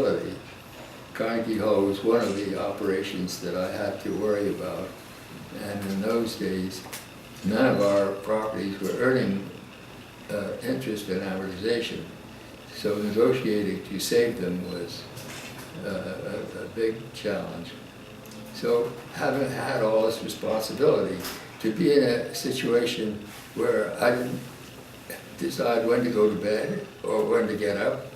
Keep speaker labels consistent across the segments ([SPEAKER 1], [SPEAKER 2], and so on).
[SPEAKER 1] responsibility, Carnegie Hall was one of the operations that I had to worry about. And in those days, none of our properties were earning interest and amortization. So negotiating to save them was a big challenge. So having had all this responsibility, to be in a situation where I didn't decide when to go to bed, or when to get up,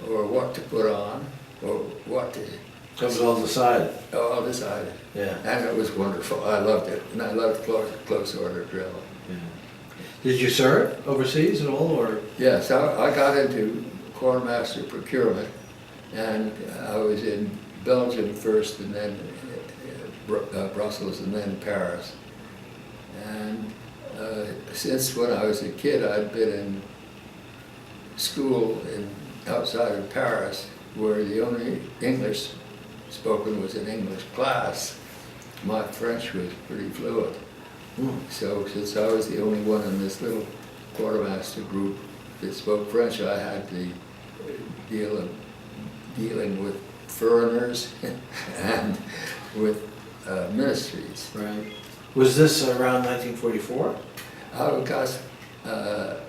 [SPEAKER 1] or what to put on, or what to...
[SPEAKER 2] It was all decided.
[SPEAKER 1] All decided.
[SPEAKER 2] Yeah.
[SPEAKER 1] And it was wonderful. I loved it. And I loved close order drill.
[SPEAKER 2] Yeah. Did you serve overseas at all, or?
[SPEAKER 1] Yes, I got into quartermaster procurement, and I was in Belgium first, and then Brussels, and then Paris. And since when I was a kid, I'd been in school outside of Paris, where the only English spoken was an English class. My French was pretty fluent. So since I was the only one in this little quartermaster group that spoke French, I had the dealing with foreigners and with ministries.
[SPEAKER 2] Right. Was this around 1944?
[SPEAKER 1] Because,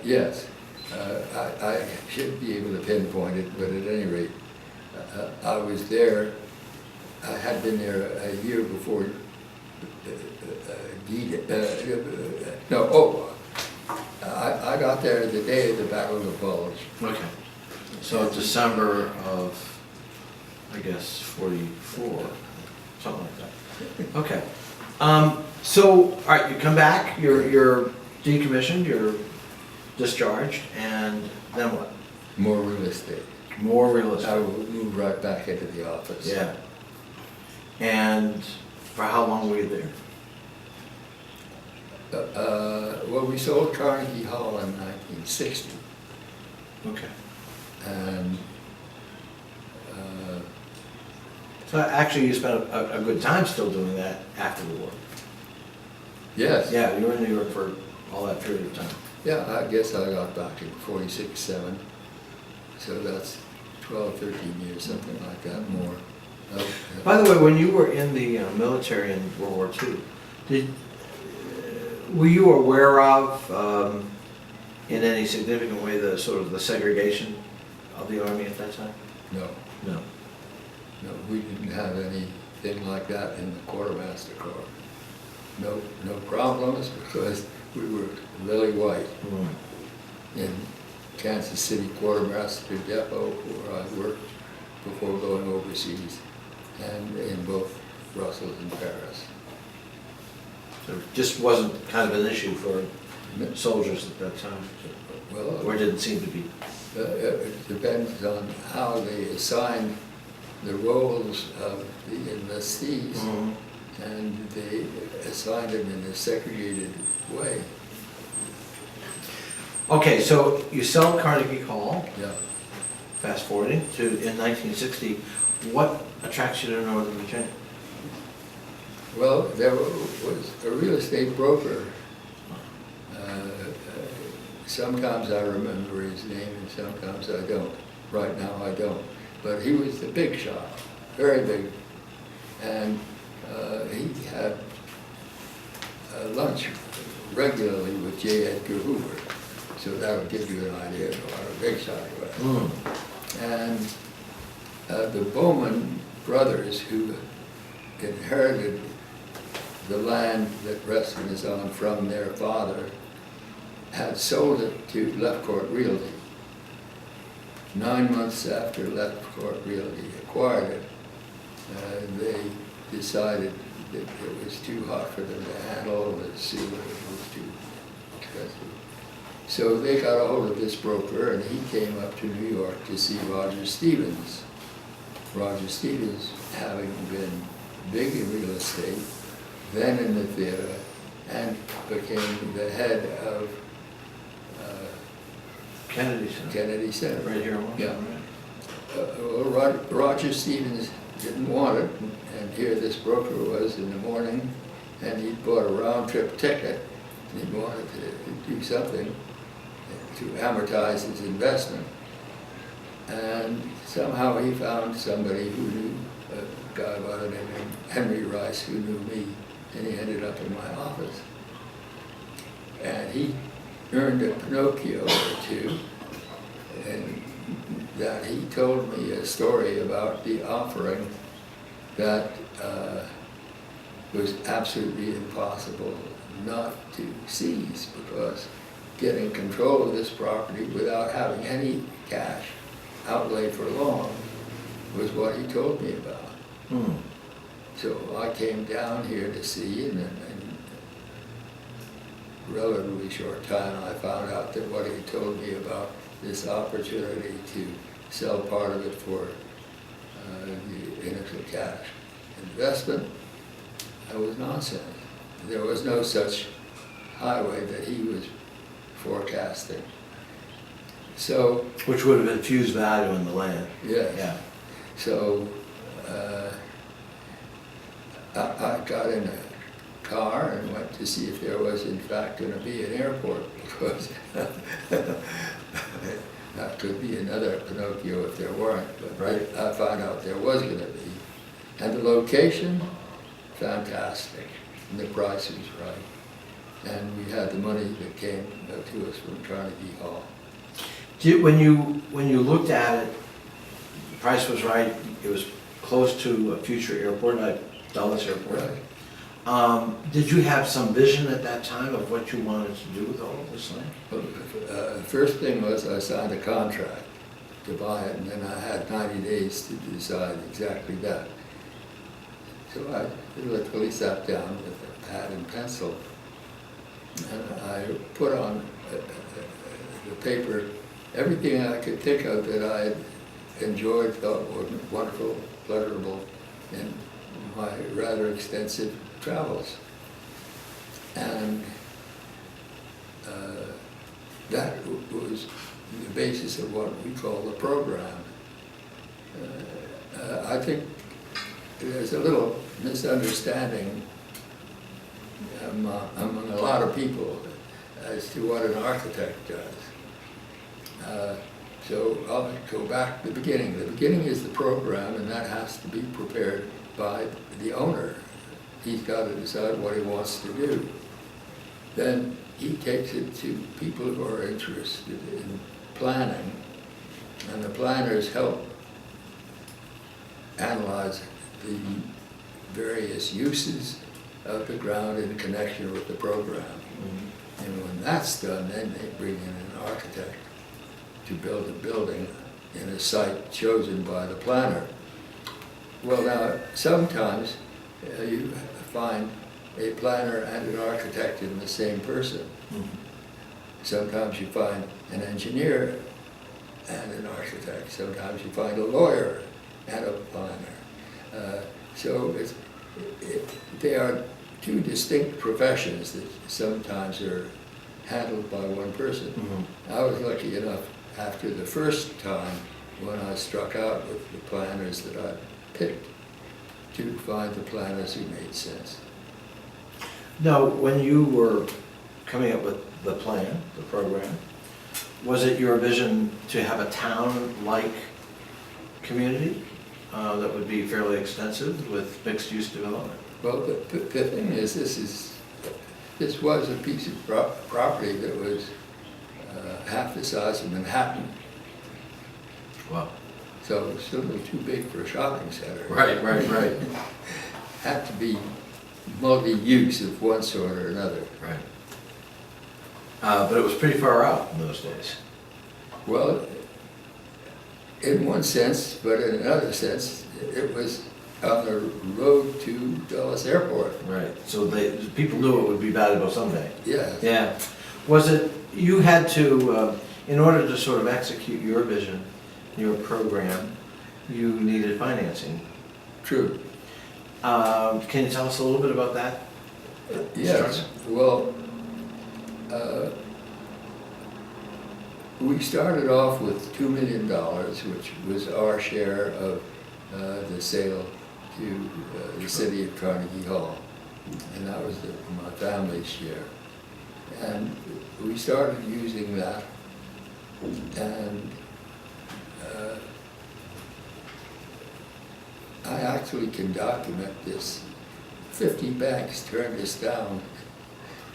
[SPEAKER 1] yes, I should be able to pinpoint it, but at any rate, I was there. I had been there a year before I got there the day of the Battle of the Bulge.
[SPEAKER 2] Okay. So December of, I guess, 44, something like that. Okay. So, all right, you come back, you're decommissioned, you're discharged, and then what?
[SPEAKER 1] More real estate.
[SPEAKER 2] More real estate.
[SPEAKER 1] I moved right back into the office.
[SPEAKER 2] Yeah. And for how long were you there?
[SPEAKER 1] Well, we sold Carnegie Hall in 1960.
[SPEAKER 2] Okay.
[SPEAKER 1] And
[SPEAKER 2] So actually you spent a good time still doing that after the war.
[SPEAKER 1] yes.
[SPEAKER 2] Yeah, you were in New York for all that period of time.
[SPEAKER 1] Yeah, I guess I got back in 46, 7. So that's 12, 13 years, something like that, more.
[SPEAKER 2] By the way, when you were in the military in World War II, were you aware of, in any significant way, the sort of the segregation of the Army at that time?
[SPEAKER 1] No.
[SPEAKER 2] No.
[SPEAKER 1] No, we didn't have anything like that in the Quartermaster Corps. No problems, because we were lily white. In Kansas City Quartermaster Depot, where I worked before going overseas, and in both Brussels and Paris.
[SPEAKER 2] So it just wasn't kind of an issue for soldiers at that time?
[SPEAKER 1] Well,
[SPEAKER 2] Or didn't seem to be?
[SPEAKER 1] it depends on how they assigned the roles of the enlistees, and they assigned them in a segregated way.
[SPEAKER 2] Okay, so you sell Carnegie Hall,
[SPEAKER 1] Yeah.
[SPEAKER 2] fast forwarding to in 1960. What attracts you to Northern Virginia?
[SPEAKER 1] Well, there was a real estate broker. Sometimes I remember his name and sometimes I don't. Right now I don't. But he was the big shot, very big. And he had lunch regularly with J. Edgar Hoover. So that would give you an idea of what a big shot he was. And the Bowman brothers, who inherited the land that Reston is on from their father, had sold it to Left Court Realty. 9 months after Left Court Realty acquired it, they decided that it was too hot for them to handle, the sewer was too expensive. So they got a hold of this broker, and he came up to New York to see Roger Stevens. Roger Stevens, having been big in real estate, then in the theater, and became the head of
[SPEAKER 2] Kennedy Center. Right here in Washington.
[SPEAKER 1] Yeah. Roger Stevens didn't want it, and here this broker was in the morning, and he bought a round-trip ticket, and he wanted to do something to amortize his investment. And somehow he found somebody who knew a guy by the name of Henry Rice who knew me, and he ended up in my office. And he earned a Pinocchio or two, and that he told me a story about the offering that was absolutely impossible not to seize, because getting control of this property without having any cash outlay for long was what he told me about.
[SPEAKER 2] Hmm.
[SPEAKER 1] So I came down here to see, and in a relatively short time I found out that what he told me about this opportunity to sell part of it for the initial cash investment, that was nonsense. There was no such highway that he was forecasting. So,
[SPEAKER 2] Which would have infused value in the land.
[SPEAKER 1] yes.
[SPEAKER 2] Yeah.
[SPEAKER 1] So I got in a car and went to see if there was in fact going to be an airport, because that could be another Pinocchio if there weren't. But
[SPEAKER 2] Right.
[SPEAKER 1] I found out there was going to be. And the location, fantastic. And the price was right. And we had the money that came to us from Carnegie Hall.
[SPEAKER 2] When you looked at it, the price was right, it was close to a future airport, like Dulles Airport.
[SPEAKER 1] Right.
[SPEAKER 2] Did you have some vision at that time of what you wanted to do with all of this land?
[SPEAKER 1] Well, first thing was I signed a contract to buy it, and then I had 90 days to decide exactly that. So I literally sat down with a pad and pencil, and I put on the paper everything I could think of that I had enjoyed, thought was wonderful, pleasurable in my rather extensive travels. And that was the basis of what we call the program. I think there's a little misunderstanding among a lot of people as to what an architect does. So I'll go back to the beginning. The beginning is the program, and that has to be prepared by the owner. He's got to decide what he wants to do. Then he takes it to people who are interested in planning, and the planners help analyze the various uses of the ground in connection with the program. Mm-hmm. And when that's done, then they bring in an architect to build a building in a site chosen by the planner. Well, now, sometimes you find a planner and an architect in the same person. Mm-hmm. Sometimes you find an engineer and an architect. Sometimes you find a lawyer and a planner. So they are two distinct professions that sometimes are handled by one person. Mm-hmm. I was lucky enough after the first time when I struck out with the planners that I picked to find the planners who made sense.
[SPEAKER 2] Now, when you were coming up with the plan, the program, was it your vision to have a town-like community that would be fairly extensive with mixed-use development?
[SPEAKER 1] Well, the thing is, this was a piece of property that was half the size of Manhattan.
[SPEAKER 2] Wow.
[SPEAKER 1] So it's a little too big for a shopping center.
[SPEAKER 2] Right.
[SPEAKER 1] Had to be multi-use of one sort or another.
[SPEAKER 2] Right. But it was pretty far out in those days.
[SPEAKER 1] Well, in one sense, but in another sense, it was on the road to Dulles Airport.
[SPEAKER 2] Right. So people knew it would be valuable someday.
[SPEAKER 1] Yeah.
[SPEAKER 2] Yeah. Was it, you had to, in order to sort of execute your vision, your program, you needed financing.
[SPEAKER 1] True.
[SPEAKER 2] Can you tell us a little bit about that?
[SPEAKER 1] Yes. Well, we started off with $2 million, which was our share of the sale to the city of Carnegie Hall. And that was my family's share. And we started using that, and I actually can document this. 50 banks turned us down,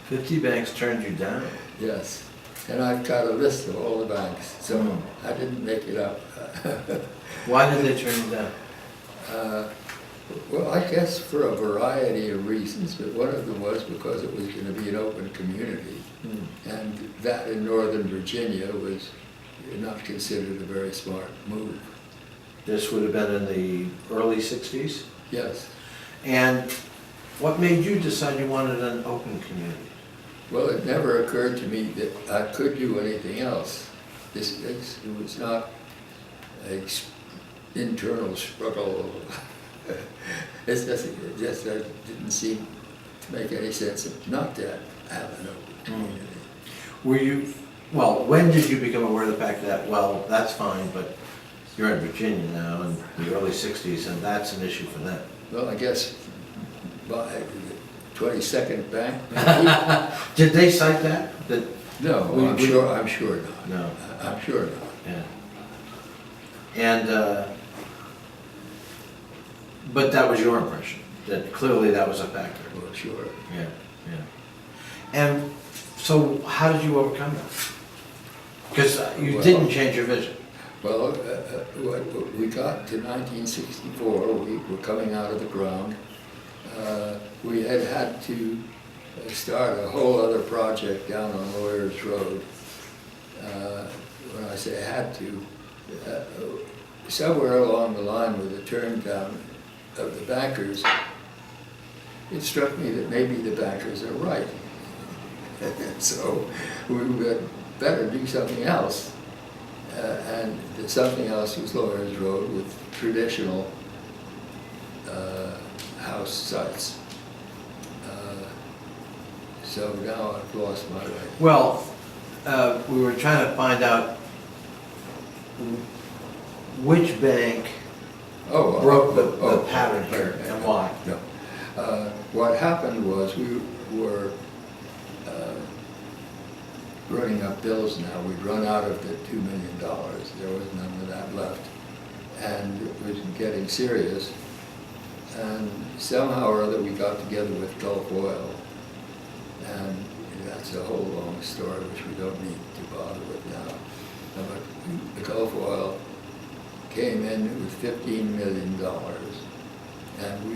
[SPEAKER 2] 50 banks turned you down?
[SPEAKER 1] yes. And I've got a list of all the banks, so I didn't make it up.
[SPEAKER 2] Why did they turn you down?
[SPEAKER 1] Well, I guess for a variety of reasons, but one of them was because it was going to be an open community. And that in Northern Virginia was not considered a very smart move.
[SPEAKER 2] This would have been in the early 60s?
[SPEAKER 1] Yes.
[SPEAKER 2] And what made you decide you wanted an open community?
[SPEAKER 1] Well, it never occurred to me that I could do anything else. It was not an internal struggle. It just didn't seem to make any sense not to have an open community.
[SPEAKER 2] Were you, well, when did you become aware of the fact that, well, that's fine, but you're in Virginia now in the early 60s and that's an issue for them?
[SPEAKER 1] Well, I guess by the 22nd Bank, maybe?
[SPEAKER 2] Did they cite that?
[SPEAKER 1] No, I'm sure not.
[SPEAKER 2] No.
[SPEAKER 1] I'm sure not.
[SPEAKER 2] Yeah. And, but that was your impression, that clearly that was a factor.
[SPEAKER 1] Well, sure.
[SPEAKER 2] Yeah, yeah. And so how did you overcome that? Because you didn't change your vision.
[SPEAKER 1] Well, when we got to 1964, we were coming out of the ground. We had to start a whole other project down on Lawyers Road. When I say had to, somewhere along the line with the turn down of the bankers, it struck me that maybe the bankers are right. So we would better do something else. And something else was Lawyers Road with traditional house sites. So now I've lost my way.
[SPEAKER 2] Well, we were trying to find out which bank broke the pattern here and why.
[SPEAKER 1] No. What happened was we were running up bills now. We'd run out of the $2 million. There was none of that left. And it was getting serious. And somehow or other we got together with Gulf Oil. And that's a whole long story which we don't need to bother with now. But the Gulf Oil came in with $15 million. And we